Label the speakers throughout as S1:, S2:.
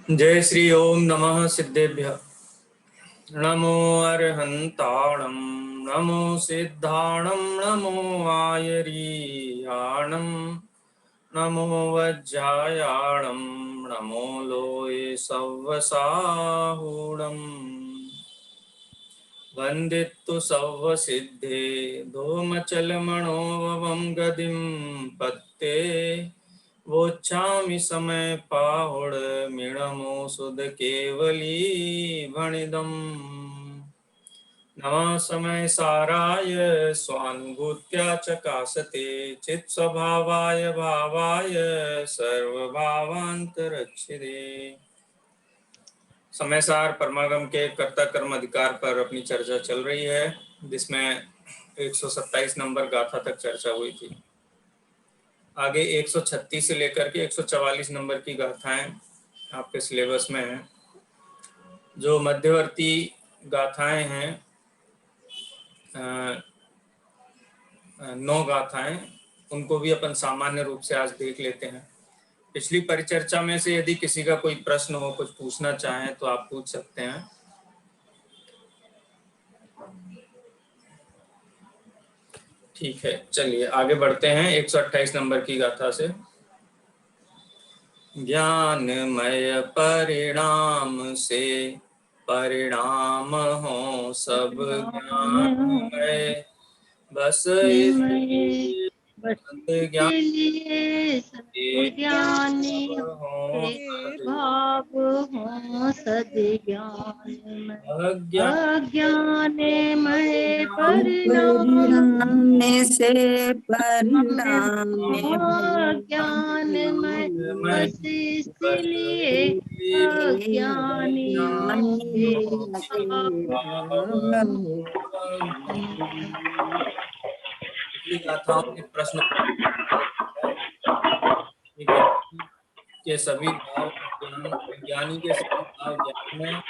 S1: जय श्री ओम नमः सिद्धेभ्यः। नमो अर्हन्ताणं नमो सिद्धाणं नमो आयरीयाणं नमो वज्रायाणं नमो लोये सव्वसाहूणम् वन्दित्तु सव्वसिद्धे धूमचलमणोभवं गदिं पत्ते वोच्छामि समय पाहुड मिणमो सुध केवली भणिदम् नमः समय साराय स्वानुभूत्या चकासते चित् स्वभावाय भावाय सर्वभावान्तरक्षिते। समय सार परमागम के कर्ता कर्म अधिकार पर अपनी चर्चा चल रही है, जिसमें 127 नंबर गाथा तक चर्चा हुई थी। आगे 136 से लेकर के 144 नंबर की गाथाएं आपके सिलेबस में हैं। जो मध्यवर्ती गाथाएं हैं, 9 गाथाएं, उनको भी अपन सामान्य रूप से आज देख लेते हैं। पिछली परिचर्चा में से यदि किसी का कोई प्रश्न हो, कुछ पूछना चाहें तो आप पूछ सकते हैं। ठीक है, चलिए आगे बढ़ते हैं 128 नंबर की गाथा से। ज्ञानमय परिणाम से परिणाम हो सब ज्ञानमय बस
S2: इसलिए सद्ज्ञानी भाव हो सद्ज्ञान अज्ञान में परिणाम
S3: से परिणाम
S2: ज्ञान में बस इसलिए अज्ञानी
S1: गाथाओं के प्रश्न के सभी भाव ज्ञानी के सभी भाव ज्ञान में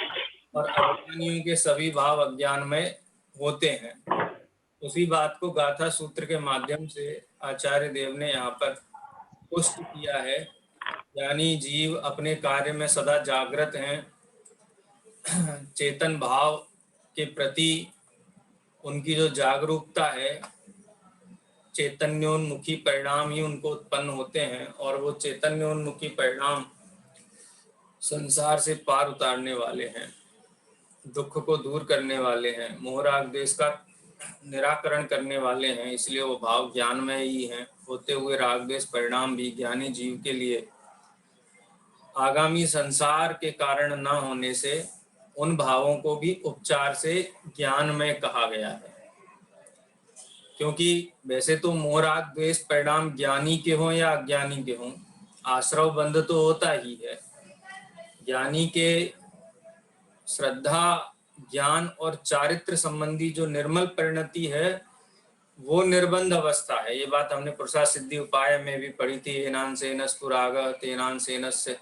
S1: और अज्ञानियों के सभी भाव अज्ञान में होते हैं। उसी बात को गाथा सूत्र के माध्यम से आचार्य देव ने यहाँ पर पुष्ट किया है। यानी जीव अपने कार्य में सदा जागृत हैं, चेतन भाव के प्रति उनकी जो जागरूकता है, चैतन्योन्मुखी परिणाम ही उनको उत्पन्न होते हैं और वो चैतन्योन्मुखी परिणाम संसार से पार उतारने वाले हैं, दुख को दूर करने वाले हैं, मोह राग द्वेष का निराकरण करने वाले हैं। इसलिए वो भाव ज्ञान में ही हैं। होते हुए राग द्वेष परिणाम भी ज्ञानी जीव के लिए आगामी संसार के कारण न होने से उन भावों को भी उपचार से ज्ञान में कहा गया है। क्योंकि वैसे तो मोह राग द्वेष परिणाम ज्ञानी के हों या अज्ञानी के हों, आश्रव बंध तो होता ही है। ज्ञानी के श्रद्धा, ज्ञान और चारित्र संबंधी जो निर्मल परिणति है वो निर्बंध अवस्था है। ये बात हमने प्रसाद सिद्धि उपाय में भी पढ़ी थी। एनान सेनस्तु राग तेनान सेनस्य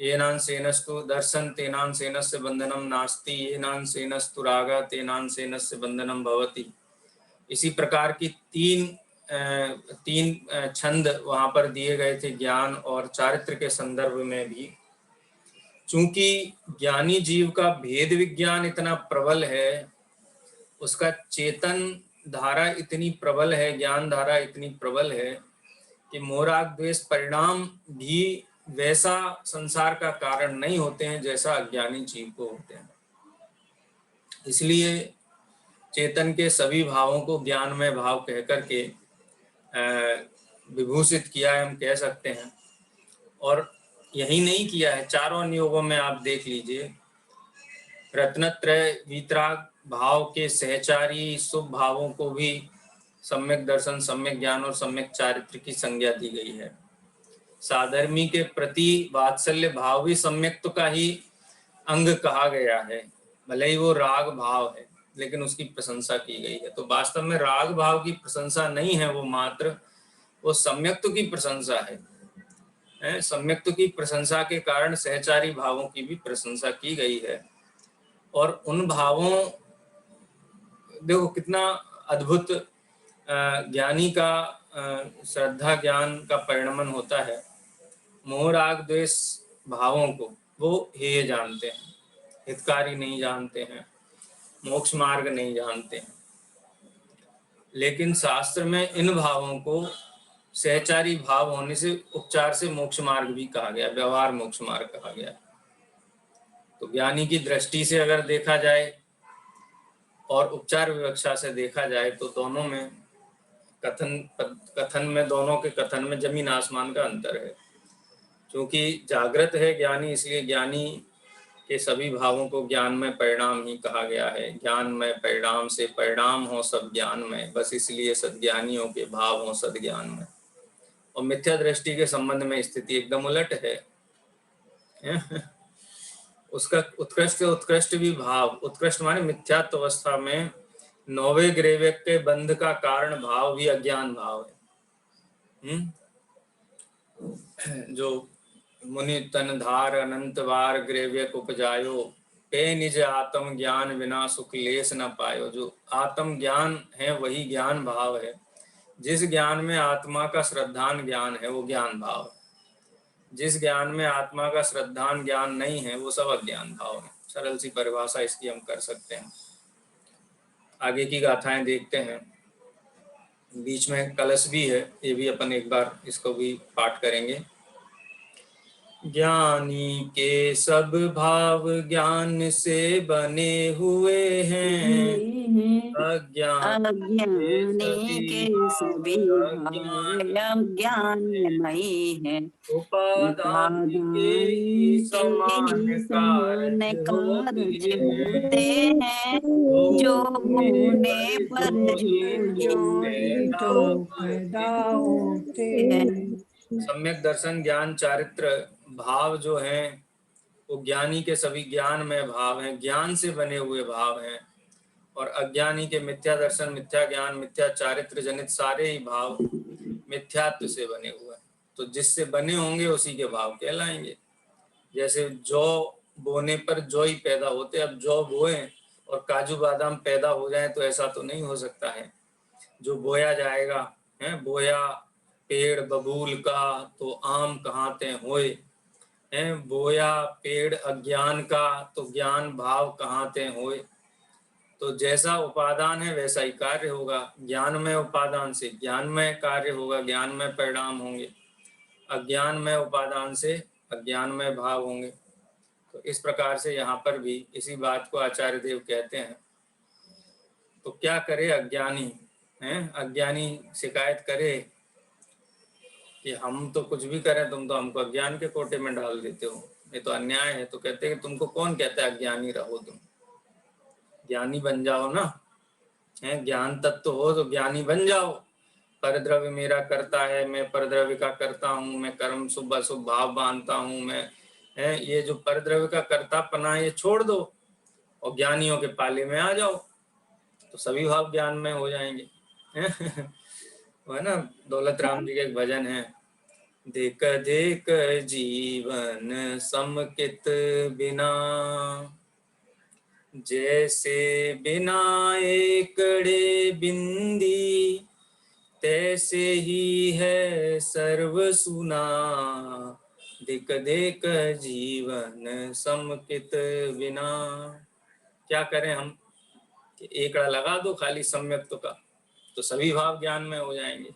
S1: एनान सेनस्तु दर्शन तेनान सेनस्य बंधनम नास्ति एनान सेनस्तु राग तेनान सेनस्य बंधनम भवति। इसी प्रकार की तीन छंद वहां पर दिए गए थे ज्ञान और चारित्र के संदर्भ में भी। चूंकि ज्ञानी जीव का भेद विज्ञान इतना प्रबल है, उसका चेतन धारा इतनी प्रबल है, ज्ञान धारा इतनी प्रबल है कि मोह राग द्वेष परिणाम भी वैसा संसार का कारण नहीं होते हैं जैसा अज्ञानी जीव को होते हैं। इसलिए चेतन के सभी भावों को ज्ञान में भाव कहकर के विभूषित किया है, हम कह सकते हैं। और यही नहीं किया है, चारों नियोगों में आप देख लीजिए, रत्नत्रय वीतराग भाव के सहचारी शुभ भावों को भी सम्यक दर्शन, सम्यक ज्ञान और सम्यक चारित्र की संज्ञा दी गई है। साधर्मी के प्रति वात्सल्य भाव भी सम्यक्त्व का ही अंग कहा गया है। भले ही वो राग भाव है लेकिन उसकी प्रशंसा की गई है। तो वास्तव में राग भाव की प्रशंसा नहीं है, वो मात्र वो सम्यक्त्व की प्रशंसा है। सम्यक्त्व की प्रशंसा के कारण सहचारी भावों की भी प्रशंसा की गई है। और उन भावों, देखो कितना अद्भुत ज्ञानी का श्रद्धा ज्ञान का परिणमन होता है। मोह राग द्वेष भावों को वो हेय जानते हैं, हितकारी नहीं जानते हैं, मोक्ष मार्ग नहीं जानते हैं। लेकिन शास्त्र में इन भावों को सहचारी भाव होने से उपचार से मोक्ष मार्ग भी कहा गया, व्यवहार मोक्ष मार्ग कहा गया। तो ज्ञानी की दृष्टि से अगर देखा जाए और उपचार विवक्षा से देखा जाए तो दोनों में कथन में, दोनों के कथन में जमीन आसमान का अंतर है। क्योंकि जागृत है ज्ञानी, इसलिए ज्ञानी के सभी भावों को ज्ञान में परिणाम ही कहा गया है। ज्ञान में परिणाम से परिणाम हो सब ज्ञान में, बस इसलिए सद्ज्ञानियों के भाव हो सद्ज्ञान में। और मिथ्या दृष्टि के संबंध में स्थिति एकदम उलट है। उसका उत्कृष्ट से उत्कृष्ट भी भाव, उत्कृष्ट माने मिथ्यात्व अवस्था में नौवे ग्रेवक के बंध का कारण भाव भी अज्ञान भाव है। जो मुनि तन धार अनंत बार ग्रेव्यक उपजायो, पे निज आत्म ज्ञान बिना सुख लेस न पायो। जो आत्म ज्ञान है वही ज्ञान भाव है। जिस ज्ञान में आत्मा का श्रद्धान ज्ञान है वो ज्ञान भाव है। जिस ज्ञान में आत्मा का श्रद्धान ज्ञान नहीं है वो सब अज्ञान भाव है। सरल सी परिभाषा इसकी हम कर सकते हैं। आगे की गाथाएं देखते हैं। बीच में कलश भी है, ये भी अपन एक बार इसको भी पाठ करेंगे। ज्ञानी के सब भाव ज्ञान से बने हुए हैं,
S3: अज्ञानी के सभी भाव अज्ञानमयी है।
S1: उपादान के ही समान कार्य होते हैं, जो होने पर जो पैदा होते हैं। सम्यक दर्शन ज्ञान चारित्र भाव जो हैं वो ज्ञानी के सभी ज्ञान में भाव हैं, ज्ञान से बने हुए भाव हैं। और अज्ञानी के मिथ्या दर्शन, मिथ्या ज्ञान, मिथ्या चारित्र जनित सारे ही भाव मिथ्यात्व से बने हुए हैं। तो जिससे बने होंगे उसी के भाव कहलाएंगे। जैसे जौ बोने पर जौ ही पैदा होते, अब जौ बोए और काजू बादाम पैदा हो जाए तो ऐसा तो नहीं हो सकता है। जो बोया जाएगा है, बोया पेड़ बबूल का तो आम कहाँ ते होए है, बोया पेड़ अज्ञान का तो ज्ञान भाव कहाँ ते होए। तो जैसा उपादान है वैसा ही कार्य होगा। ज्ञान में उपादान से ज्ञान में कार्य होगा, ज्ञान में परिणाम होंगे। अज्ञान में उपादान से अज्ञान में भाव होंगे। तो इस प्रकार से यहाँ पर भी इसी बात को आचार्य देव कहते हैं। तो क्या करे अज्ञानी है, अज्ञानी शिकायत करे कि हम तो कुछ भी करें, तुम तो हमको अज्ञान के कोटे में डाल देते हो, ये तो अन्याय है। तो कहते हैं कि तुमको कौन कहता है अज्ञानी रहो, तुम ज्ञानी बन जाओ ना, है ज्ञान तत्व हो तो ज्ञानी बन जाओ। परद्रव्य मेरा करता है, मैं परद्रव्य का करता हूँ, मैं कर्म शुभ अशुभ भाव बांधता हूँ, मैं है ये जो परद्रव्य का कर्तापना ये छोड़ दो और ज्ञानियों के पाले में आ जाओ, तो सभी भाव ज्ञान में हो जाएंगे। वो है ना, दौलत राम जी का एक भजन है, देख देख जीवन समकित बिना, जैसे बिना एकड़े बिंदी, तैसे ही है सर्व सुना। देख देख जीवन समकित बिना। क्या करें हम कि एकड़ा लगा दो खाली सम्यक्त्व का, तो सभी भाव ज्ञान में हो जाएंगे।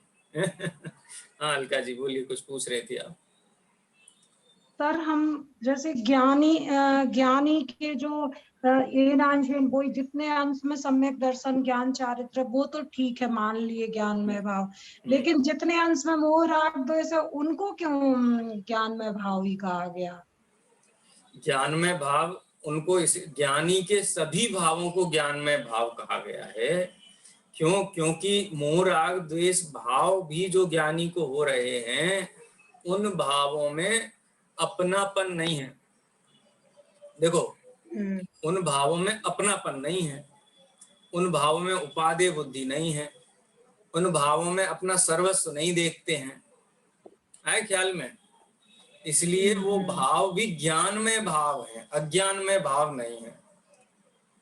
S1: हाँ अलका जी बोलिए, कुछ पूछ रहे थे आप।
S4: सर हम जैसे ज्ञानी के जो एन अंश है, वो जितने अंश में सम्यक दर्शन ज्ञान चारित्र वो तो ठीक है, मान लिए ज्ञान में भाव, लेकिन जितने अंश में मोह राग द्वेष है उनको क्यों ज्ञान में भाव ही कहा गया?
S1: ज्ञान में भाव उनको इस ज्ञानी के सभी भावों को ज्ञान में भाव कहा गया है। क्यों? क्योंकि मोह राग द्वेष भाव भी जो ज्ञानी को हो रहे हैं उन भावों में अपनापन नहीं है। देखो उन भावों में अपनापन नहीं है, उन भावों में उपादेय बुद्धि नहीं है, उन भावों में अपना सर्वस्व नहीं देखते हैं, आए ख्याल में। इसलिए वो भाव भी ज्ञान में भाव है, अज्ञान में भाव नहीं है।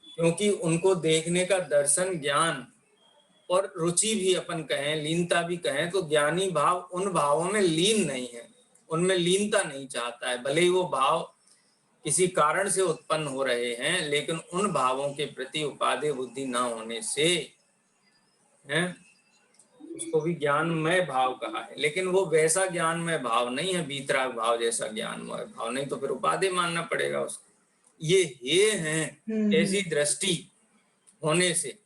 S1: क्योंकि उनको देखने का दर्शन ज्ञान और रुचि भी अपन कहें, लीनता भी कहें, तो ज्ञानी भाव उन भावों में लीन नहीं है, उनमें लीनता नहीं चाहता है। भले ही वो भाव किसी कारण से उत्पन्न हो रहे हैं, लेकिन उन भावों के प्रति उपादेय बुद्धि न होने से हैं, उसको भी ज्ञानमय भाव कहा है। लेकिन वो वैसा ज्ञानमय भाव नहीं है, वीतराग भाव जैसा ज्ञानमय भाव नहीं, तो फिर उपादेय मानना पड़ेगा उसको। ये हैं ऐसी दृष्टि होने से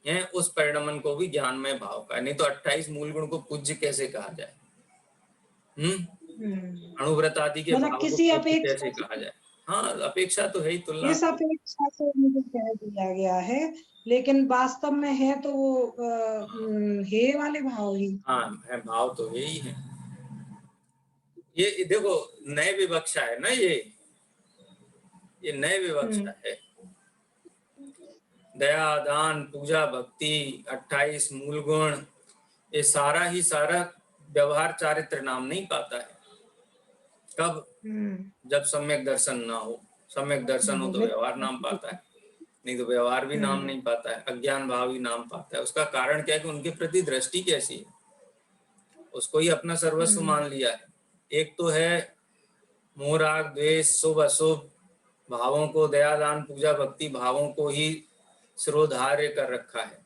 S1: हैं, उस परिणमन को भी ज्ञानमय भाव का, नहीं तो 28 मूल गुण को पूज्य कैसे कहा जाए? अणुव्रत आदि के
S4: मतलब
S1: भाव
S4: किसी
S1: को
S4: अपेक्षा
S1: कैसे कहा जाए? हाँ, अपेक्षा तो है ही, तुलना।
S4: इस अपेक्षा से मुझे कह दिया गया है, लेकिन वास्तव में है तो वो हे वाले भाव ही।
S1: हाँ, है भाव तो यही है। ये देखो नए विवक्षा है ना, ये नए विवक्षा है। दया, दान, पूजा, भक्ति, 28 मूल गुण, ये सारा ही सारा व्यवहार चारित्र नाम नहीं पाता है। कब? जब सम्यक दर्शन ना हो। सम्यक दर्शन हो तो व्यवहार नाम पाता है, नहीं तो व्यवहार भी नाम नहीं पाता है, अज्ञान भाव ही नाम पाता है। उसका कारण क्या है कि उनके प्रति दृष्टि कैसी है, उसको ही अपना सर्वस्व मान लिया है। एक तो है मोह राग द्वेष शुभ अशुभ भावों को, दया दान पूजा भक्ति भावों को ही सिरोधार्य कर रखा है,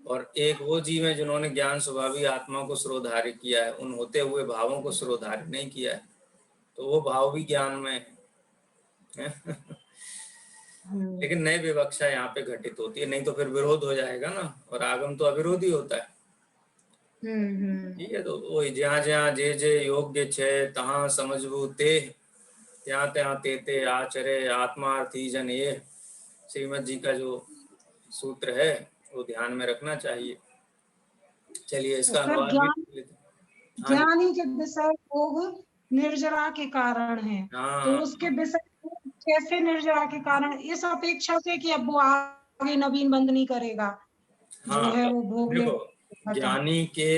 S1: और एक वो जीव है जिन्होंने ज्ञान स्वभावी आत्मा को सिरोधार्य किया है, उन होते हुए भावों को सिरोधार्य नहीं किया है, तो वो भाव भी ज्ञान में है। लेकिन नए विवक्षा यहाँ पे घटित होती है, नहीं तो फिर विरोध हो जाएगा ना, और आगम तो अविरोधी होता है। ठीक है, तो वही जहाँ जहाँ जे जे योग्य छे तहाँ समझबू ते, ત્યાં ત્યાં ते ते आचरे आत्मार्थी जन, ये श्रीमद जी का जो सूत्र है वो ध्यान में रखना चाहिए। चलिए इसका अनुवाद भी।
S4: ज्ञानी के विषय भोग निर्जरा के कारण है, तो उसके विषय कैसे निर्जरा के कारण? इस अपेक्षा से कि अब वो आगे नवीन बंद नहीं करेगा।
S1: हाँ,
S4: जो है वो भोग ले।
S1: ज्ञानी के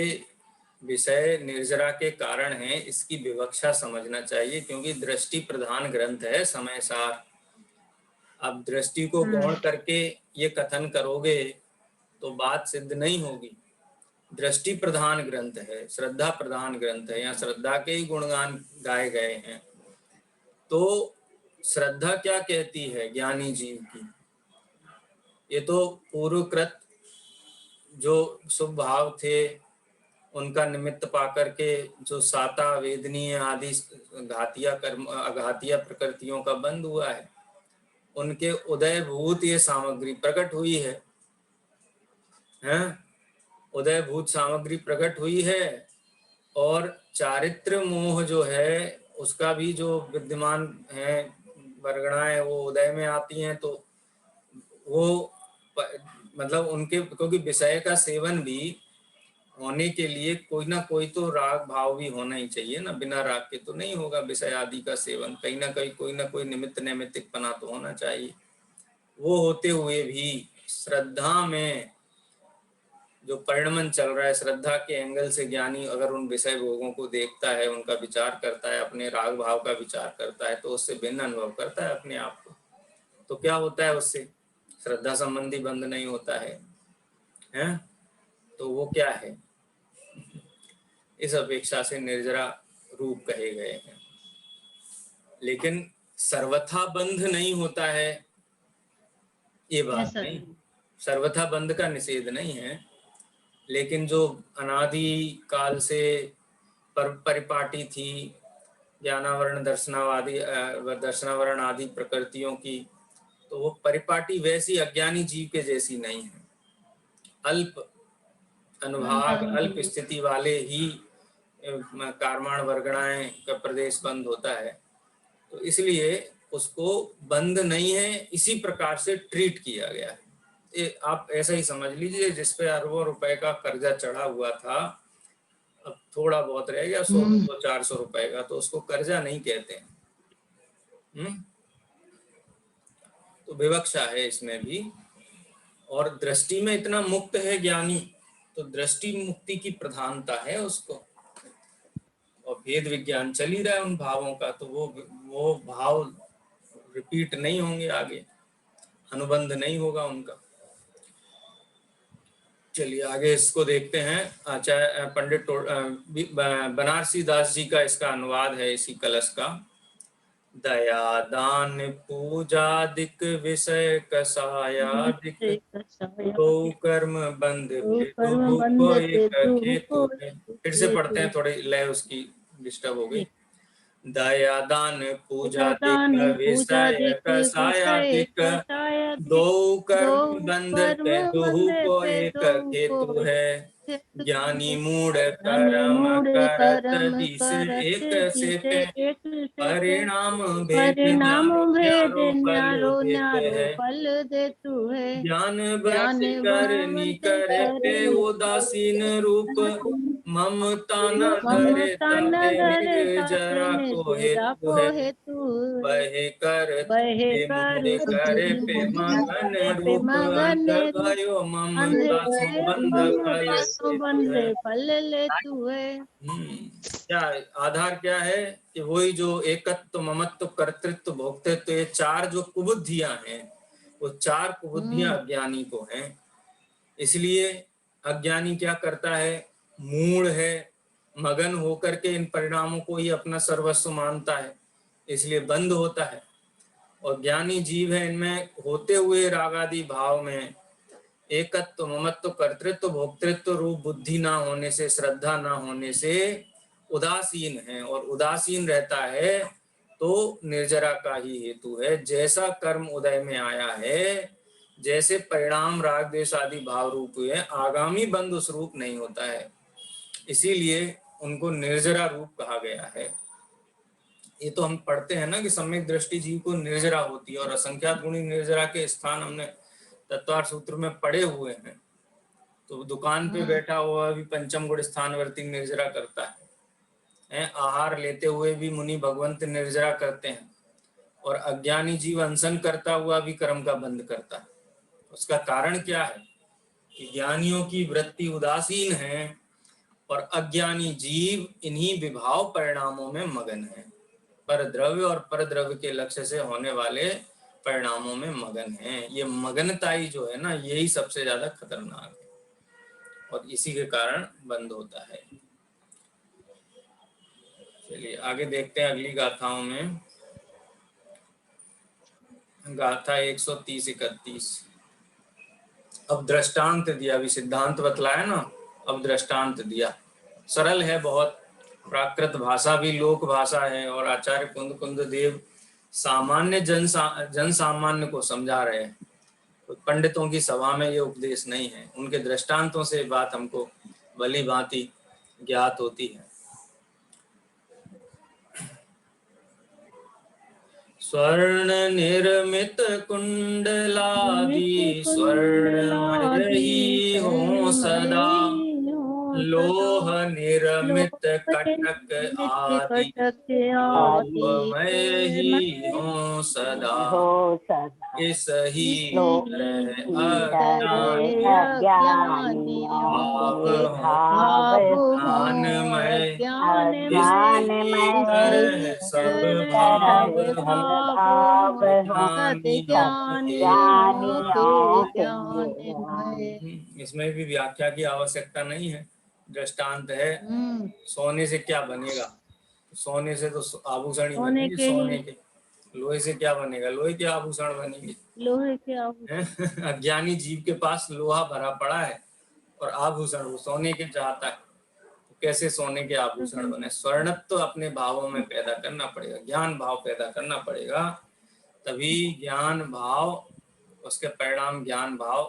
S1: विषय निर्जरा के कारण है, इसकी विवक्षा समझना चाहिए, क्योंकि दृष्टि प्रधान ग्रंथ है समय सार। अब दृष्टि को गौण करके ये कथन करोगे तो बात सिद्ध नहीं होगी। दृष्टि प्रधान ग्रंथ है, श्रद्धा प्रधान ग्रंथ है, यहाँ श्रद्धा के ही गुणगान गाए गए हैं। तो श्रद्धा क्या कहती है ज्ञानी जीव की? ये तो पूर्वकृत जो शुभ भाव थे उनका निमित्त पाकर के जो साता वेदनीय आदि घातिया कर्म अघातिया प्रकृतियों का बंद हुआ है, उनके उदयभूत ये सामग्री प्रकट हुई है, उदयभूत सामग्री प्रकट हुई है। और चारित्र मोह जो है उसका भी जो विद्यमान है, वर्गणाएं वो उदय में आती हैं, तो वो मतलब उनके, क्योंकि विषय का सेवन भी होने के लिए कोई ना कोई तो राग भाव भी होना ही चाहिए ना, बिना राग के तो नहीं होगा विषय आदि का सेवन। कहीं ना कहीं कोई ना कोई निमित्त नैमित्तिकपना तो होना चाहिए। वो होते हुए भी श्रद्धा में जो परिणमन चल रहा है, श्रद्धा के एंगल से ज्ञानी अगर उन विषय भोगों को देखता है, उनका विचार करता है, अपने राग भाव का विचार करता है, तो उससे भिन्न अनुभव करता है अपने आप को। तो क्या होता है उससे? श्रद्धा संबंधी बंध नहीं होता है, हैं? तो वो क्या है? इस अपेक्षा से निर्जरा रूप कहे गए हैं। लेकिन सर्वथा बंध नहीं होता है, ये बात नहीं। सर्वथा बंध का निषेध नहीं है, लेकिन जो अनादि काल से परिपाटी थी ज्ञानावरण दर्शनावरण आदि प्रकृतियों की, तो वो परिपाटी वैसी अज्ञानी जीव के जैसी नहीं है। अल्प अनुभाग अल्प स्थिति वाले ही कार्माण वर्गणाएं का प्रदेश बंद होता है, तो इसलिए उसको बंद नहीं है, इसी प्रकार से ट्रीट किया गया है। आप ऐसा ही समझ लीजिए, जिस पे अरबों रुपए का कर्जा चढ़ा हुआ था, अब थोड़ा बहुत रह गया 100-400 रुपए का, तो उसको कर्जा नहीं कहते हैं। तो विवक्षा है इसमें भी। और दृष्टि में इतना मुक्त है ज्ञानी, तो दृष्टि मुक्ति की प्रधानता है उसको, और भेद विज्ञान चल ही रहा है उन भावों का, तो वो भाव रिपीट नहीं होंगे आगे, अनुबंध नहीं होगा उनका। चलिए आगे इसको देखते हैं। आचार्य पंडित बनारसी दास जी का इसका अनुवाद है इसी कलश का। दया दान पूजादिक विषय कसायादिक दो कर्म बंध
S2: कर्म बंध
S1: को
S2: ते
S1: एक हेतु है। फिर से पढ़ते हैं, थोड़ी लय उसकी डिस्टर्ब हो गई। दया दान पूजादिक विषय कसायादिक दो कर्म बंध ते दुहु को एक हेतु है। ज्ञानी मूढ़ कर्म करत जिसे एक से पे परिणाम भेद न्यारो
S2: फल देतु है।
S1: ज्ञान व्रत करनी करे पे उदासीन रूप ममता न धरे तबे निर्जरा को हेतु है। बहे कर मूढ़ करे पे मगन रूप अंध भयो ममता संबंध
S2: फल लेतु है।
S1: क्या आधार क्या है कि वही जो एकत्व ममत्व कर्तृत्व भोक्तृत्व, ये चार जो कुबुद्धियां हैं, वो चार कुबुद्धियां अज्ञानी को हैं। इसलिए अज्ञानी क्या करता है, मूढ़ है, मगन होकर के इन परिणामों को ही अपना सर्वस्व मानता है, इसलिए बंद होता है। और ज्ञानी जीव है, इनमें होते हुए रागादि भाव में एकत्व ममत्व कर्तृत्व भोक्तृत्व रूप बुद्धि ना होने से, श्रद्धा ना होने से उदासीन है। और उदासीन रहता है तो निर्जरा का ही हेतु है। जैसा कर्म उदय में आया है, जैसे परिणाम राग द्वेष आदि भाव रूप हुए, आगामी बंध उस रूप नहीं होता है, इसीलिए उनको निर्जरा रूप कहा गया है। ये तो हम पढ़ते हैं ना कि सम्यक दृष्टि जीव को निर्जरा होती है, और असंख्यात गुणी निर्जरा के स्थान हमने तत्वार्थ सूत्र में पढ़े हुए हैं। तो दुकान पे बैठा हुआ भी पंचम गुण स्थानवर्ती निर्जरा करता है, आहार लेते हुए भी मुनि भगवंत निर्जरा करते हैं, और अज्ञानी जीव अनशन करता हुआ भी कर्म का बंध करता है। उसका कारण क्या है कि ज्ञानियों की वृत्ति उदासीन है और अज्ञानी जीव इन्हीं विभाव परिणामों में मगन है। पर द्रव्य और पर द्रव्य के लक्ष्य से होने वाले परिणामों में मगन है। ये मगनताई जो है ना, यही सबसे ज्यादा खतरनाक है, और इसी के कारण बंद होता है। चलिए आगे देखते हैं अगली गाथाओं में। गाथा 130-31। अब दृष्टांत दिया, अभी सिद्धांत बतलाया ना, अब दृष्टांत दिया। सरल है बहुत, प्राकृत भाषा भी लोक भाषा है, और आचार्य कुंद कुंद देव सामान्य जन सामान्य को समझा रहे हैं। तो पंडितों की सभा में ये उपदेश नहीं है, उनके दृष्टांतों से बात हमको भली भांति ज्ञात होती है। स्वर्ण निर्मित कुंडलादि स्वर्णमय ही हो सदा, लोह निर्मित कटक आदि लोहमय ही हो सदा। इस ही ज्ञानमय सब भाव इसमें भी व्याख्या की आवश्यकता नहीं है। दृष्टांत है, सोने से क्या बनेगा, सोने से तो आभूषण ही बनेंगे सोने के। लोहे से क्या बनेगा, लोहे के आभूषण बनेंगे, लोहे के आभूषण। अज्ञानी जीव के पास लोहा भरा पड़ा है और आभूषण वो सोने के चाहता है, तो कैसे सोने के आभूषण बने। स्वर्णत्व तो अपने भावों में पैदा करना पड़ेगा, ज्ञान भाव पैदा करना पड़ेगा, तभी ज्ञान भाव उसके परिणाम ज्ञान भाव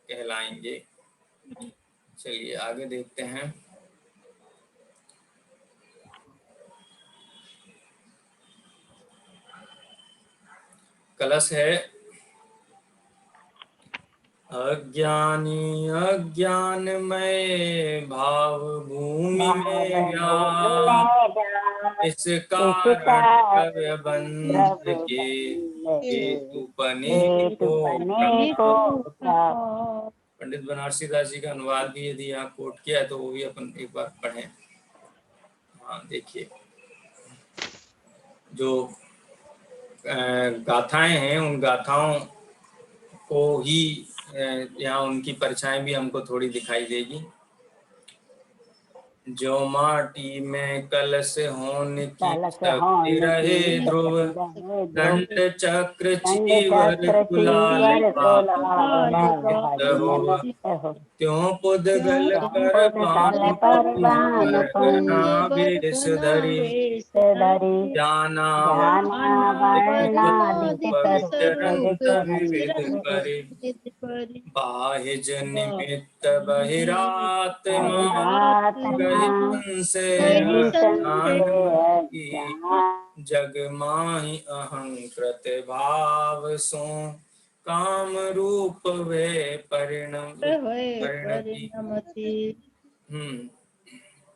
S1: कहलाएंगे। चलिए आगे देखते हैं। कलश है, अज्ञानी अज्ञानमय भाव भूमि में व्याप्त, इस कारण बंध के हेतु बने को। पंडित बनारसी दास जी का अनुवाद भी यदि यहाँ कोट किया है तो वो भी अपन एक बार पढ़ें। हाँ देखिए, जो गाथाएं हैं उन गाथाओं को ही यहाँ उनकी परछाएं भी हमको थोड़ी दिखाई देगी। जो माटी में कलश होने की
S3: कलश
S1: शक्ति
S3: होने
S1: रहे
S3: की
S1: ध्रुव,
S3: शक्ति रहे ध्रुव,
S1: दंड चक्र
S3: दंड
S1: चीवर
S3: चक्र
S1: कुलाल
S3: चीवर
S1: बाहु
S3: कुलाल
S1: हो,
S3: बाहुबल हो,
S1: त्यों पुद्गल
S3: त्यों
S1: पर
S3: पुद्गल
S1: बाण
S3: पर बाण
S1: वर्णना
S3: पुण्य
S1: वेश धरी,
S3: धरी,
S1: ज्ञाना
S3: ज्ञाना वर्णादि
S1: पवित्र
S3: स्वरूप
S1: रंग विविध
S3: रंग
S1: परि, बाह्य निमित्त बहिरात्मा
S3: बहिरात्मा
S1: गहि संशय
S3: गहि
S1: अज्ञान
S3: संशय
S1: की,
S3: ज्ञान,
S1: जग माहि अहंकृत भाव सो, काम रूप वे परिणति।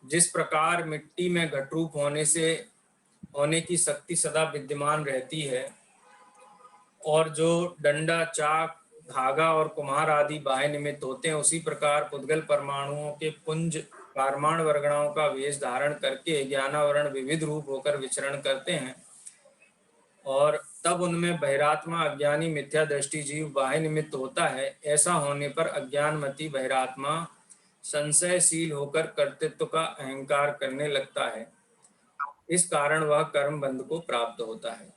S1: जिस प्रकार मिट्टी में घटरूप होने की शक्ति सदा विद्यमान रहती है, और जो डंडा, चाक, धागा और कुम्हार आदि बाह्य निमित्त होते हैं, उसी प्रकार पुद्गल परमाणुओं के पुंज कारमाण वर्गणाओं का वेश धारण करके ज्ञानावरण विविध रूप होकर विचरण करते हैं, और तब उनमें बहिरात्मा अज्ञानी मिथ्या दृष्टि जीव बाह्य निमित्त होता है। ऐसा होने पर अज्ञानमती बहिरात्मा संशयशील होकर कर्तृत्व का अहंकार करने लगता है। इस कारण वह कर्म बंध को प्राप्त होता है।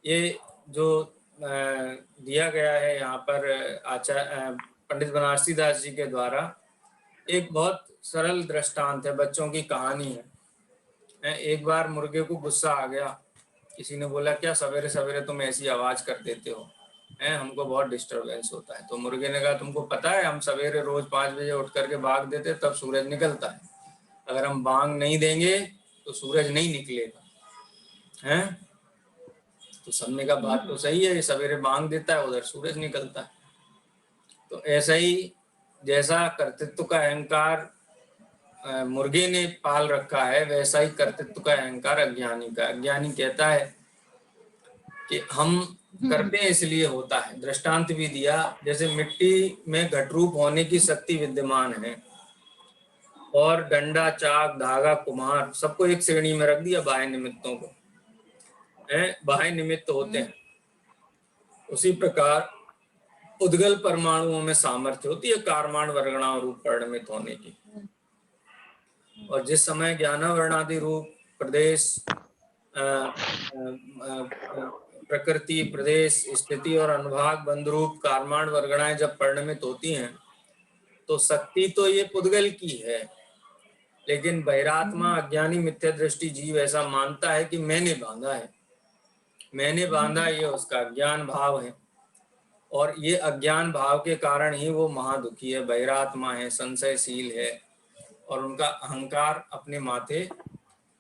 S1: ये जो दिया गया है यहाँ पर आचार्य पंडित बनारसी दास जी के द्वारा, एक बहुत सरल दृष्टांत है, बच्चों की कहानी है। एक बार मुर्गे को गुस्सा आ गया, किसी ने बोला क्या सवेरे सवेरे तुम ऐसी आवाज कर देते हो, हमको बहुत डिस्टरबेंस होता है। तो मुर्गे ने कहा तुमको पता है हम सवेरे रोज 5 बजे उठ करके भाग देते तब सूरज निकलता है, अगर हम बांग नहीं देंगे तो सूरज नहीं निकलेगा, हैं? तो सबने कहा बात तो सही है, सवेरे बांग देता है उधर सूरज निकलता है। तो ऐसा ही जैसा कर्तृत्व का अहंकार मुर्गे ने पाल रखा है, वैसा ही कर्तृत्व का अहंकार अज्ञानी का। अज्ञानी कहता है कि हम करते हैं इसलिए होता है। दृष्टांत भी दिया, जैसे मिट्टी में घटरूप होने की शक्ति विद्यमान है, और डंडा, चाक, धागा, कुम्हार सबको एक श्रेणी में रख दिया, बाह्य निमित्तों को, बाह्य निमित्त होते हैं। उसी प्रकार उद्गल परमाणुओं में सामर्थ्य होती है कारमाण वर्गणाओं रूप परिणमित होने की, और जिस समय ज्ञानावरणादि रूप प्रदेश, प्रकृति, प्रदेश, स्थिति और अनुभाग बंध रूप कारमाण वर्गणाएं जब परिणमित होती हैं, तो शक्ति तो ये पुद्गल की है, लेकिन बहिरात्मा अज्ञानी मिथ्या दृष्टि जीव ऐसा मानता है कि मैंने बांधा है, मैंने बांधा, ये उसका अज्ञान भाव है। और ये अज्ञान भाव के कारण ही वो महादुखी है, बहिरात्मा है, संशयशील है, और उनका अहंकार अपने माथे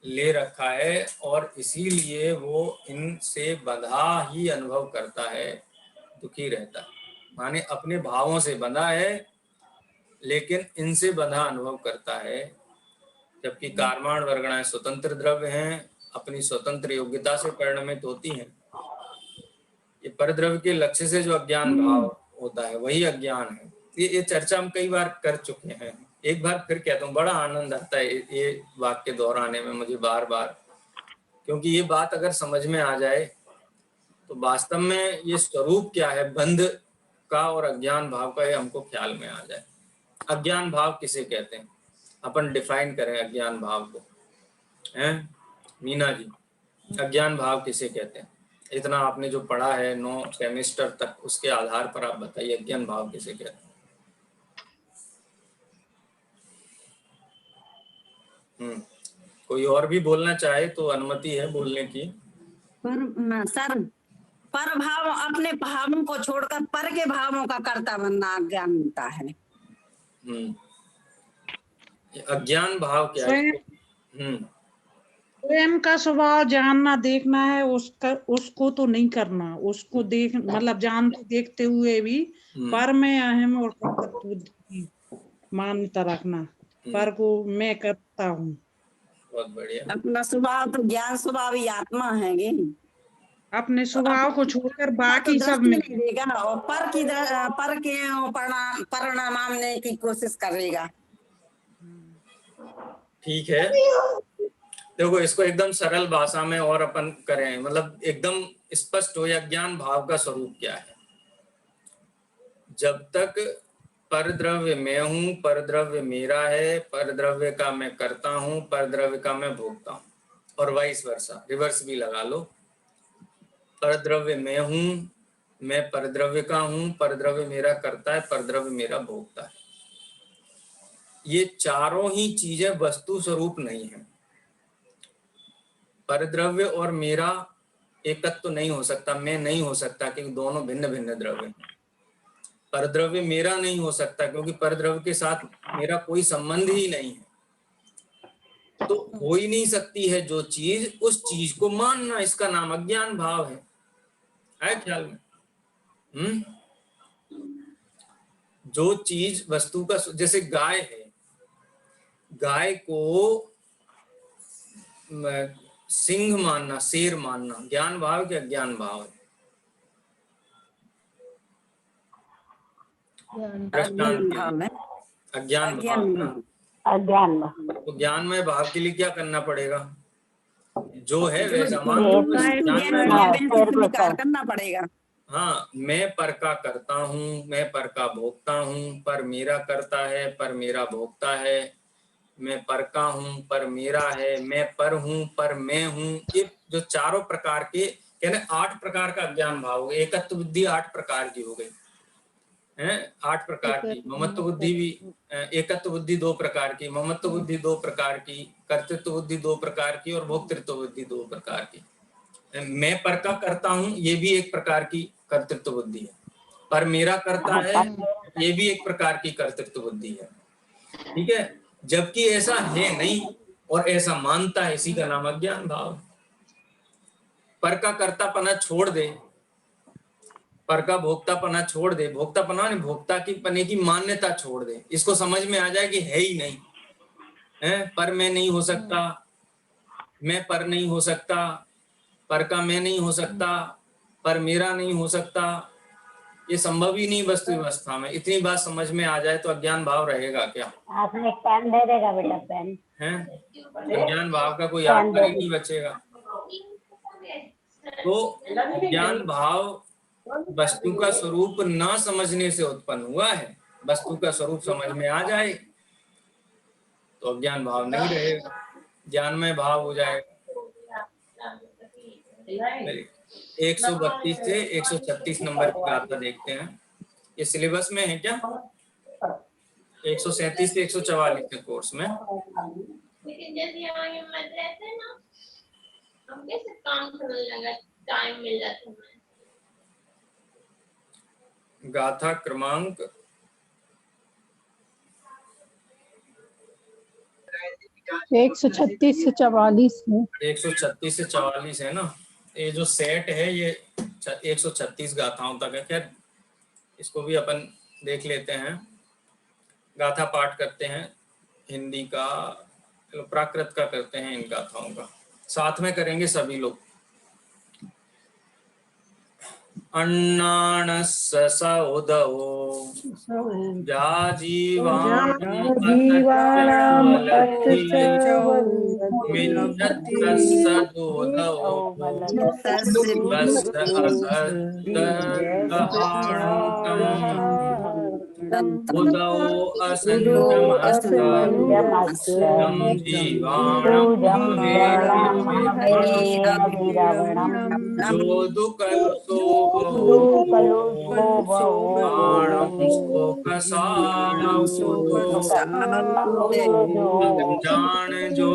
S1: ले रखा है, और इसीलिए वो इनसे बंधा ही अनुभव करता है, दुखी रहता है। माने अपने भावों से बंधा है लेकिन इनसे बंधा अनुभव करता है, जबकि कारमाण वर्गणाएं स्वतंत्र द्रव्य हैं, अपनी स्वतंत्र योग्यता से परिणमित होती हैं। ये परद्रव्य के लक्ष्य से जो अज्ञान भाव होता है वही अज्ञान है। ये चर्चा हम कई बार कर चुके हैं, एक बार फिर कहता हूँ, बड़ा आनंद आता है ये वाक्य दोहराने में मुझे बार बार, क्योंकि ये बात अगर समझ में आ जाए तो वास्तव में ये स्वरूप क्या है बंध का और अज्ञान भाव का, ये हमको ख्याल में आ जाए। अज्ञान भाव किसे कहते हैं, अपन डिफाइन करें अज्ञान भाव को, हैं मीना जी? अज्ञान भाव किसे कहते हैं? इतना आपने जो पढ़ा है 9 सेमेस्टर तक, उसके आधार पर आप बताइए अज्ञान भाव किसे कहते हैं? कोई और भी बोलना चाहे तो अनुमति है बोलने की।
S3: सर, पर भाव, अपने भावों को छोड़कर पर के भावों का कर्ता बनना अज्ञानता है।
S1: अज्ञान भाव क्या है?
S4: स्वयं का स्वभाव जानना, देखना है, उसको तो नहीं करना, उसको देख मतलब जानते देखते हुए भी पर में अहम और कर्तृत्व मान्यता रखना, पर को मैं करता हूँ।
S1: बहुत बढ़िया।
S3: अपना स्वभाव तो ज्ञान स्वभाव ही आत्मा है,
S4: अपने स्वभाव को छोड़कर बाकी
S3: तो
S4: सब में
S3: नहीं देगा, और पर के परिणाम मानने की कोशिश करेगा।
S1: ठीक है, देखो इसको एकदम सरल भाषा में और अपन करें, मतलब एकदम स्पष्ट हो, अज्ञान भाव का स्वरूप क्या है। जब तक परद्रव्य मैं हूँ, परद्रव्य मेरा है, परद्रव्य का मैं करता हूँ, परद्रव्य का मैं भोगता हूँ, और वाइस वर्सा, रिवर्स भी लगा लो। परद्रव्य मैं हूँ, मैं परद्रव्य का हूँ, परद्रव्य मेरा करता है, परद्रव्य मेरा भोगता है। ये चारों ही चीजें वस्तु स्वरूप नहीं है। परद्रव्य और मेरा एकत्व तो नहीं हो सकता, मैं नहीं हो सकता, क्योंकि दोनों भिन्न भिन्न द्रव्य हैं। परद्रव्य मेरा नहीं हो सकता, क्योंकि परद्रव्य के साथ मेरा कोई संबंध ही नहीं है। तो हो ही नहीं सकती है जो चीज, उस चीज को मानना, इसका नाम अज्ञान भाव है ख्याल में? जो चीज वस्तु का, जैसे गाय है, गाय को सिंह मानना, शेर मानना, ज्ञान भाव के अज्ञान भाव है?
S3: अज्ञान भाव है।
S1: अज्ञान भाव ना,
S5: अज्ञान भाव।
S1: तो ज्ञानमय भाव के लिए क्या करना पड़ेगा? जो है वैसा मान
S3: जो
S1: लो,
S3: स्वीकार करना पड़ेगा।
S1: हाँ, मैं पर का करता हूँ, मैं पर का भोगता हूँ, पर मेरा करता है, पर मेरा भोगता है, मैं पर का हूँ, पर मेरा है, मैं पर हूँ, पर मैं हूँ। ये जो चारों प्रकार के, कहने 8 प्रकार का अज्ञान भाव हो गए। एकत्व बुद्धि 8 प्रकार की हो गई है, 8 प्रकार की। ममत्व बुद्धि भी, एकत्व बुद्धि 2 प्रकार की, ममत्व बुद्धि 2 प्रकार की, कर्तृत्व बुद्धि 2 प्रकार की, और भोक्तृत्व बुद्धि 2 प्रकार की। मैं पर का करता हूँ, ये भी एक प्रकार की कर्तृत्व बुद्धि है। पर मेरा करता है, ये भी एक प्रकार की कर्तृत्व बुद्धि है। ठीक है, जबकि ऐसा है नहीं और ऐसा मानता है, इसी का नाम अज्ञान भाव। पर का कर्तापना छोड़ दे, पर का भोक्तापना छोड़ दे, भोक्तापना ने भोक्ता की पने की मान्यता छोड़ दे, इसको समझ में आ जाए कि है ही नहीं है। पर मैं नहीं हो सकता, मैं पर नहीं हो सकता, पर का मैं नहीं हो सकता, पर मेरा नहीं हो सकता, ये संभव ही नहीं वस्तु व्यवस्था में। इतनी बात समझ में आ जाए तो अज्ञान भाव रहेगा क्या?
S5: आपने पेन दे देगा बेटा, पेन
S1: है? अज्ञान भाव का कोई आत्मा ही नहीं बचेगा। तो अज्ञान भाव वस्तु का स्वरूप न समझने से उत्पन्न हुआ है। वस्तु का स्वरूप समझ में आ जाए तो अज्ञान भाव नहीं रहेगा, ज्ञानमय भाव हो जाएगा। 132 से 136 नंबर की गाथा देखते हैं। ये सिलेबस में है क्या? 137 से 144 के कोर्स में।
S6: लेकिन जैसे यहाँ ये मत रहते हैं ना, हम कैसे काम करने लगा, टाइम मिल जाता है।
S1: गाथा क्रमांक
S2: 136 से 44 है।
S1: 136 से 44 है ना। ये जो सेट है ये 136 गाथाओं तक है। खैर इसको भी अपन देख लेते हैं। गाथा पाठ करते हैं, हिंदी का, प्राकृत का करते हैं, इन गाथाओं का साथ में करेंगे सभी लोग। अन्नानस्स उदवो उदौ असंतमस्तं जीवाणं जोदुकल्सो बाणं शोकसाणं जान जो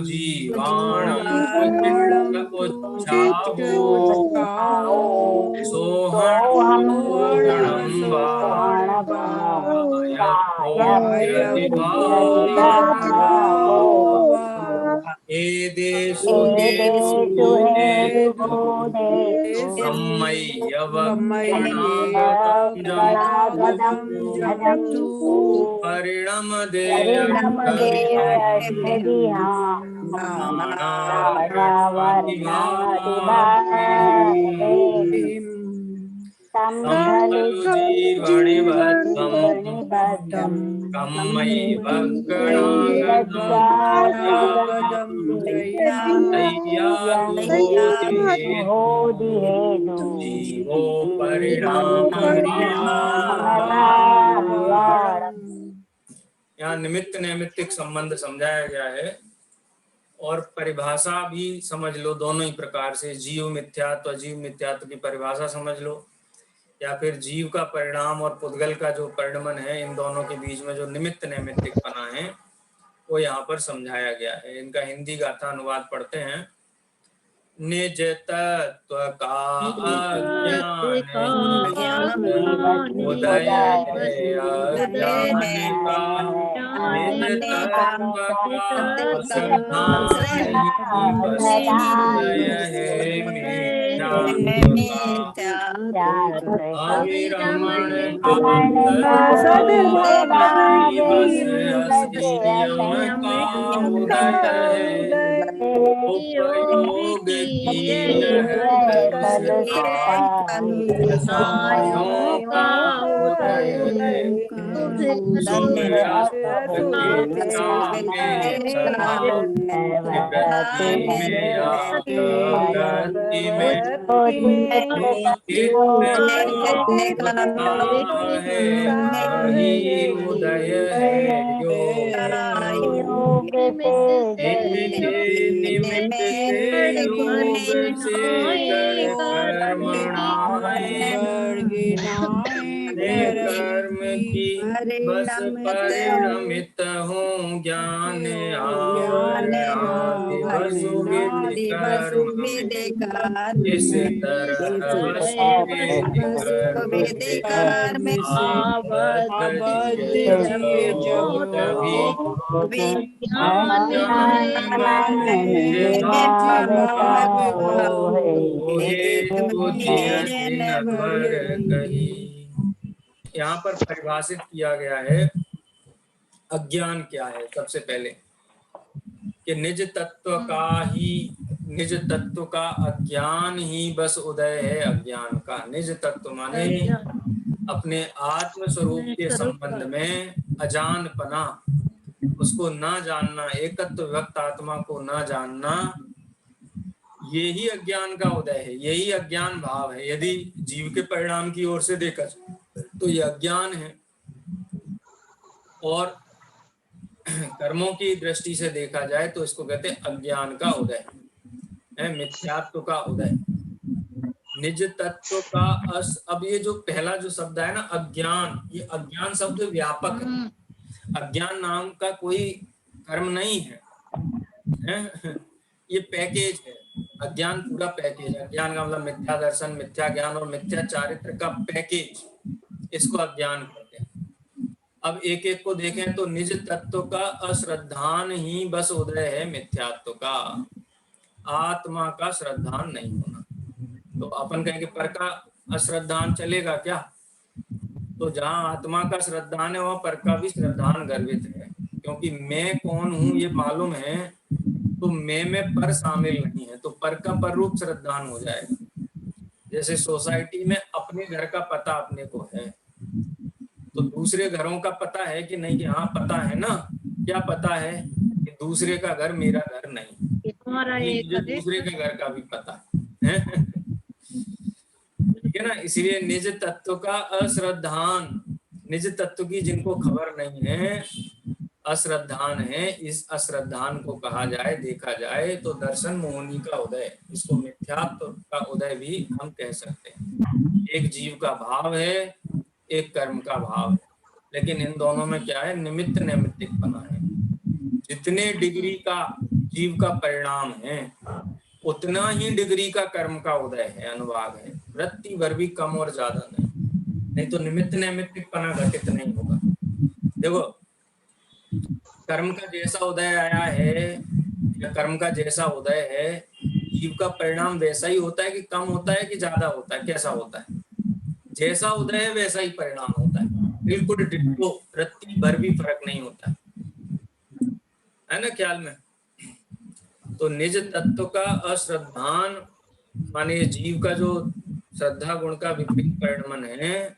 S1: जीवाणं उच्छावो सोहणं ए देशु परिणम कम्मयि भक्कणागतम् जीवो परिणाम। यहाँ निमित्त नैमित्तिक संबंध समझाया गया है और परिभाषा भी समझ लो दोनों ही प्रकार से। जीव मिथ्यात्व, अजीव मिथ्यात्व की परिभाषा समझ लो, या फिर जीव का परिणाम और पुद्गल का जो परिणमन है, इन दोनों के बीच में जो निमित्त नैमित्तिक पना है वो यहाँ पर समझाया गया है। इनका हिंदी गाथा अनुवाद पढ़ते हैं। निज तत्व का अज्ञान उदय अज्ञान का, निज तत्व का असंधान बस उदय है मिथ्यात्व का। अविरमण बस अस्यम का उदय है, उपयोग कीन सायों का उदय है। सूर्यास्त के तापे सदा गति में गति में है, वही उदय है योग निमित्त से योग से कर्म की बस परिणमित हूँ ज्ञान आदि वसुविधि कर्म, इस तरह वसुविधि कर्म यहाँ पर परिभाषित किया गया है अज्ञान क्या है। सबसे पहले कि निज तत्व का अज्ञान ही बस उदय है अज्ञान का। निज तत्व माने अपने आत्म स्वरूप के संबंध में अजानपना, उसको ना जानना, एकत्व विभक्त आत्मा को ना जानना, यही अज्ञान का उदय है, यही अज्ञान भाव है। यदि जीव के परिणाम की ओर से देखा तो ये अज्ञान है, और कर्मों की दृष्टि से देखा जाए तो इसको कहते हैं अज्ञान का उदय है, मिथ्यात्व का उदय। निज तत्व का अब ये जो पहला जो शब्द है ना अज्ञान, ये अज्ञान शब्द व्यापक है। अज्ञान नाम का कोई कर्म नहीं है, ये पैकेज है। अज्ञान पूरा पैकेज है। अज्ञान का मतलब मिथ्या दर्शन, मिथ्या ज्ञान और मिथ्या चारित्र का पैकेज, इसको अज्ञान कहते हैं। अब एक एक को देखें तो निज तत्व का अश्रद्धान ही बस उदय है मिथ्यात्व का। आत्मा का श्रद्धान नहीं होना। तो अपन कहेंगे पर का अश्रद्धान चलेगा क्या? तो जहाँ आत्मा का श्रद्धान है वहाँ पर का भी श्रद्धान गर्भित है, क्योंकि मैं कौन हूँ ये मालूम है, तो मैं में पर शामिल नहीं है, तो पर का पर रूप श्रद्धान हो जाएगा। जैसे सोसाइटी में अपने घर का पता अपने को है, तो दूसरे घरों का पता है कि नहीं? कि हाँ पता है ना। क्या पता है? कि दूसरे का घर मेरा घर नहीं, मुझे दूसरे के घर का भी पता है। ठीक है ना। इसलिए निज तत्व का अश्रद्धान, निज तत्व की जिनको खबर नहीं है, अश्रद्धान है। इस अश्रद्धान को कहा जाए, देखा जाए तो दर्शन मोहनी का उदय, इसको मिथ्यात्व का उदय भी हम कह सकते हैं। एक जीव का भाव है, एक कर्म का भाव है, लेकिन इन दोनों में क्या है? निमित्त नैमित्तिक पना है। जितने डिग्री का जीव का परिणाम है उतना ही डिग्री का कर्म का उदय है, अनुभाग है। वृत्ति भर भी कम और ज्यादा नहीं तो निमित्त नैमित्तिक पना घटित नहीं होगा। देखो कर्म का जैसा उदय आया है या कर्म का जैसा उदय है, जीव का परिणाम वैसा ही होता है कि कम होता है कि ज्यादा होता है? कैसा होता है? जैसा उदय है वैसा ही परिणाम होता है, बिल्कुल डिट्टो, रत्ती भर भी फर्क नहीं होता है ना ख्याल में। तो निज तत्व का अश्रद्धान माने जीव का जो श्रद्धा गुण का विपरीत परिणमन है,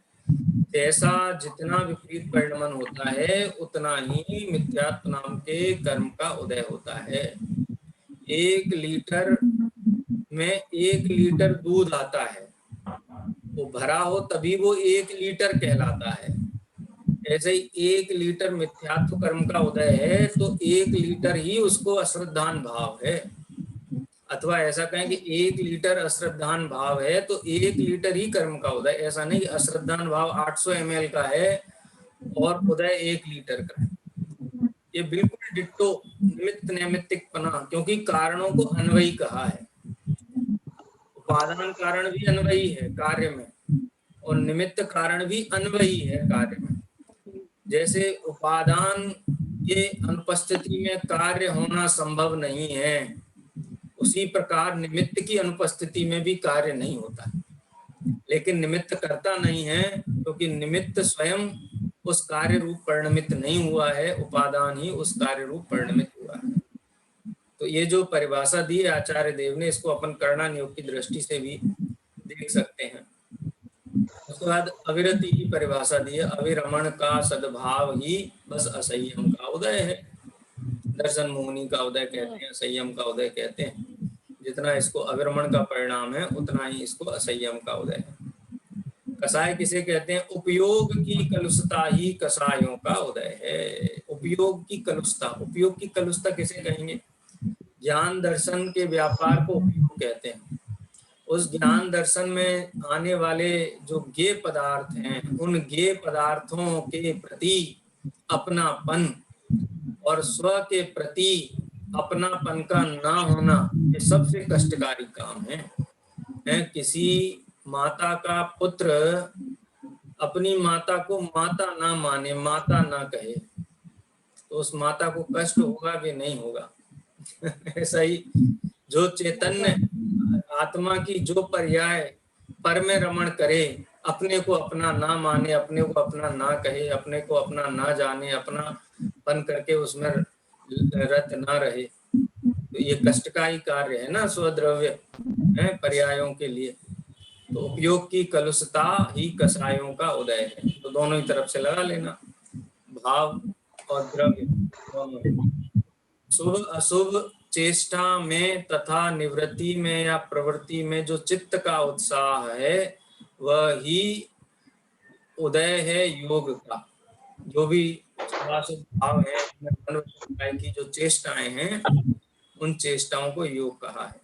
S1: ऐसा जितना विपरीत परिणमन होता है उतना ही मिथ्यात्व नाम के कर्म का उदय होता है। 1 लीटर में 1 लीटर दूध आता है, वो भरा हो तभी वो 1 लीटर कहलाता है। ऐसे ही 1 लीटर मिथ्यात्व कर्म का उदय है तो 1 लीटर ही उसको अश्रद्धान भाव है, अथवा ऐसा कहें कि 1 लीटर अश्रद्धान भाव है तो 1 लीटर ही कर्म का उदय। ऐसा नहीं अश्रद्धान भाव 800 ml का है और उदय 1 लीटर का है। ये बिल्कुल डिट्टो निमित्त नैमित्तिकपना, क्योंकि कारणों को अन्वयी कहा है। उपादान कारण भी अन्वयी है कार्य में और निमित्त कारण भी अन्वयी है कार्य में। जैसे उपादान के अनुपस्थिति में कार्य होना संभव नहीं है, उसी प्रकार निमित्त की अनुपस्थिति में भी कार्य नहीं होता। लेकिन निमित्त करता नहीं है क्योंकि निमित्त स्वयं उस कार्य रूप परिणमित नहीं हुआ है, उपादान ही उस कार्य रूप परिणमित हुआ है। तो ये जो परिभाषा दी है आचार्य देव ने, इसको अपन करना नियोग की दृष्टि से भी देख सकते हैं। उसके बाद अविरति की परिभाषा दी है। अविरमण का सद्भाव ही बस असंयम का उदय है। दर्शन मोहनी का उदय कहते हैं, संयम का उदय कहते हैं। जितना इसको अविरमण का परिणाम है उतना ही इसको असंयम का उदय है। कसाय किसे कहते हैं? उपयोग की कलुषता ही कसायों का उदय है। उपयोग की कलुषता, उपयोग की कलुषता किसे कहेंगे? ज्ञान दर्शन के व्यापार को उपयोग कहते हैं। उस ज्ञान दर्शन में आने वाले जो ज्ञेय पदार्थ हैं, उन ज्ञेय पदार्थों के प्रति अपनापन और स्व के प्रति अपनापन का ना होना, ये सबसे कष्टकारी काम है। किसी माता का पुत्र अपनी माता को माता ना माने, माता ना कहे, तो उस माता को कष्ट होगा कि नहीं होगा? ऐसा ही जो चैतन्य आत्मा की जो पर्याय पर में रमण करे, अपने को अपना ना माने, अपने को अपना ना कहे, अपने को अपना ना जाने, अपना पन करके उसमें रत ना रहे, तो ये कष्ट का ही कार्य है ना, स्वद्रव्य है पर्यायों के लिए। तो उपयोग की कलुषता ही कसायों का उदय है। तो दोनों ही तरफ से लगा लेना, भाव और द्रव्य दोनों। शुभ अशुभ चेष्टा में तथा निवृत्ति में या प्रवृत्ति में जो चित्त का उत्साह है वह ही उदय है योग का। जो भी भाव है की जो चेष्टाएं हैं, उन चेष्टाओं को योग कहा है।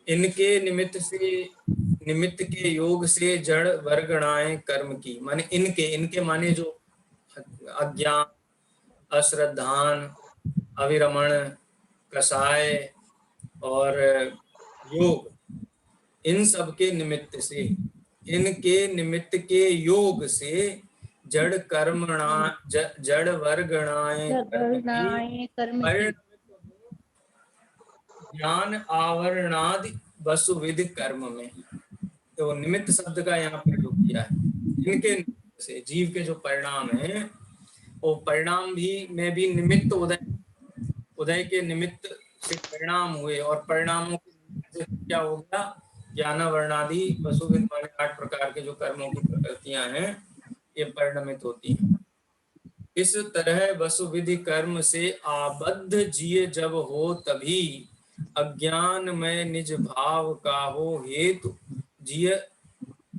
S1: इनके निमित्त के योग से जड़ वर्गणाएं कर्म की, माने इनके माने जो अज्ञान, अश्रद्धान, अविरमण, कसाय और योग, इन सब के निमित्त से, इनके निमित्त के योग से जड़ जड़ वर्गणाएं ज्ञान आवरणादि वसुविधि कर्म में। तो निमित्त शब्द का यहाँ प्रयोग किया है। इनके से जीव के जो परिणाम है, वो परिणाम में भी निमित्त उदय के निमित्त से परिणाम हुए, और परिणामों के क्या हो गया? ज्ञानावरणादि वसुविधि माने 8 प्रकार के जो कर्मों की प्रकृतियां हैं, ये परिणमित होती हैं। इस तरह वसुविधि कर्म से आबद्ध जिये जब हो तभी अज्ञान में निज भाव का हो हेतु जिय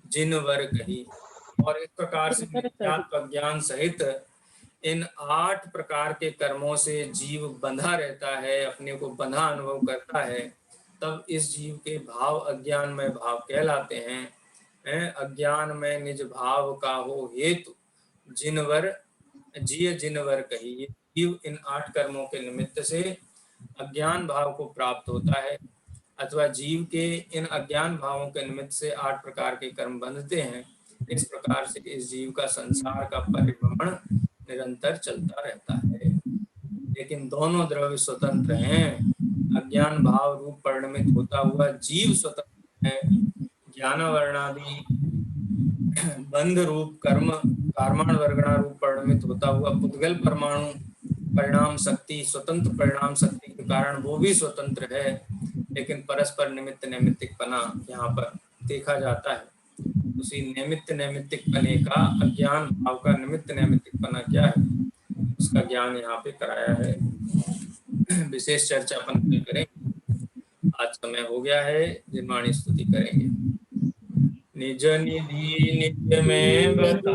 S1: जिनवर कही। और इस प्रकार से अज्ञान सहित इन 8 प्रकार के कर्मों से जीव बंधा रहता है, अपने को बंधा अनुभव करता है, तब इस जीव के भाव अज्ञान में भाव कहलाते हैं। अज्ञान में निज भाव का हो हेतु जिनवर जिय जिनवर कही। जीव इन 8 कर्मों के निमित्त से अज्ञान भाव को प्राप्त होता है, अथवा जीव के इन अज्ञान भावों के निमित्त से 8 प्रकार के कर्म बंधते हैं। इस प्रकार से इस जीव का संसार का परिभ्रमण निरंतर चलता रहता है। लेकिन दोनों द्रव्य स्वतंत्र हैं। अज्ञान भाव रूप परिणमित होता हुआ जीव स्वतंत्र है। ज्ञानावरणादि बंध रूप कर्म कर्माण वर्गणा रूप परिणमित होता हुआ पुद्गल परमाणु परिणाम शक्ति, स्वतंत्र परिणाम शक्ति के कारण वो भी स्वतंत्र है, लेकिन परस्पर निमित्त नैमित्तिकपना यहाँ पर देखा जाता है। तो उसी निमित्त नैमित्तिक पने का, अज्ञान भाव का निमित्त नैमित्तिक पना क्या है, उसका ज्ञान यहाँ पे कराया है। विशेष चर्चा अपन कल करेंगे। आज समय हो गया है, निर्माणी स्तुति करेंगे। निज निधि निज में बता